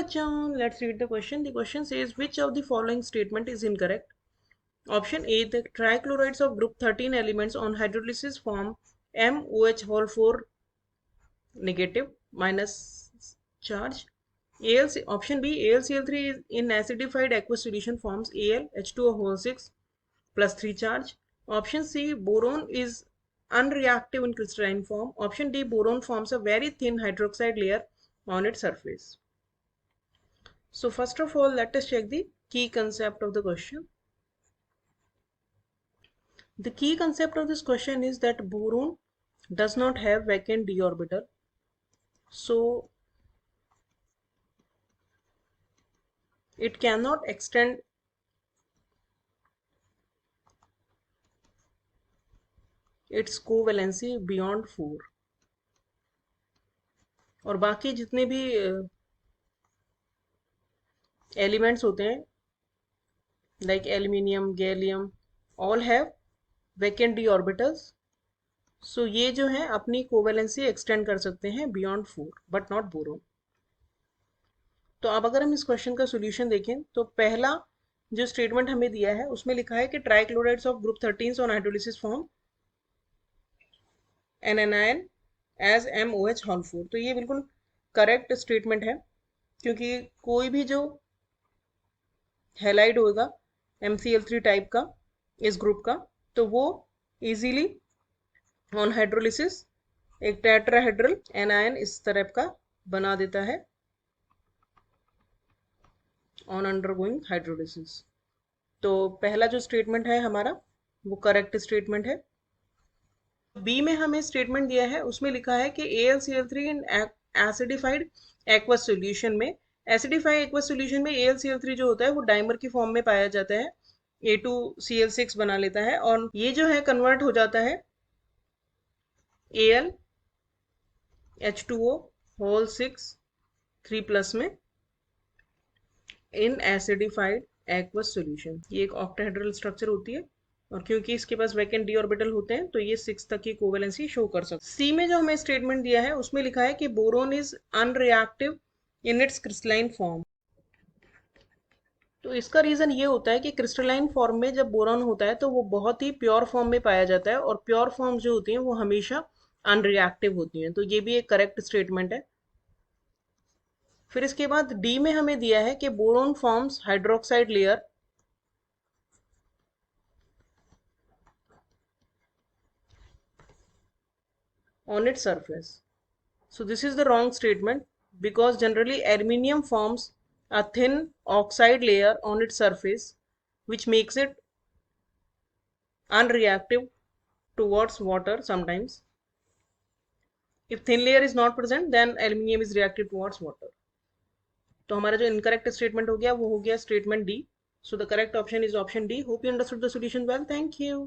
bachon, let's read the question. The question says, which of the following statement is incorrect? Option A, the trichlorides of group 13 elements on hydrolysis form MOH4 negative minus charge. Option B, AlCl3 is in acidified aqueous solution forms Al H2O6 plus 3 charge. Option C, boron is unreactive in crystalline form. Option D, boron forms a very thin hydroxide layer on its surface. So first of all, let us check the key concept of the question. The key concept of this question is that boron does not have vacant d orbital. So it cannot extend its covalency beyond 4. और बाकी जितने भी elements होते हैं like aluminium, gallium, all have vacant d orbitals. So ये जो है अपनी कोवेलेंसी एक्सटेंड कर सकते हैं बियॉन्ड 4 बट नॉट बोरोन. तो अब अगर हम इस क्वेश्चन का सोल्यूशन देखें तो पहला जो स्टेटमेंट हमें दिया है उसमें लिखा है कि trichlorides of group 13 on hydrolysis form NaN as MOH4. तो ये बिल्कुल करेक्ट स्टेटमेंट है क्योंकि कोई भी जो हैलाइड होगा MCl3 टाइप का इस ग्रुप का तो वो इजीली ऑन हाइड्रोलिसिस एक टेट्राहेड्रल एनायन इस तरह का बना देता है ऑन अंडरगोइंग हाइड्रोलिसिस. तो पहला जो स्टेटमेंट है हमारा वो करेक्ट स्टेटमेंट है. बी में हमें स्टेटमेंट दिया है उसमें लिखा है कि AlCl3 इन एसिडिफाइड एक्वस सॉल्यूशन में. एसिडिफाइड एक्वस सॉल्यूशन में AlCl3 जो होता है वो डाइमर की फॉर्म में पाया जाता है, A2Cl6 बना लेता है और ये जो है कन्वर्ट हो जाता है Al H2O6 3+ में इन एसिडिफाइड एक्वस सॉल्यूशन. ये एक ऑक्टाहेड्रल स्ट्रक्चर होती है और क्योंकि इसके पास वैकेंट डी ऑर्बिटल होते हैं तो ये 6 तक की कोवेलेंसी शो कर सकते हैं. सी में जो हमें स्टेटमेंट दिया है उसमें लिखा है कि boron is unreactive in its crystalline form. तो इसका रीजन ये होता है कि क्रिस्टलाइन फॉर्म में जब बोरॉन होता है तो वो बहुत ही प्योर फॉर्म में पाया जाता है और प्योर फॉर्म जो होती हैं वो हमेशा अनरिएक्टिव होती हैं. तो ये भी एक करेक्ट स्टेटमेंट है. फिर इसके बाद डी में हमें दिया है कि boron forms hydroxide layer on its surface. So this is the wrong statement because generally aluminium forms a thin oxide layer on its surface which makes it unreactive towards water sometimes. If thin layer is not present then aluminium is reactive towards water. तो हमारा जो incorrect statement हो गया वो हो गया statement D. So the correct option is option D. Hope you understood the solution well. Thank you.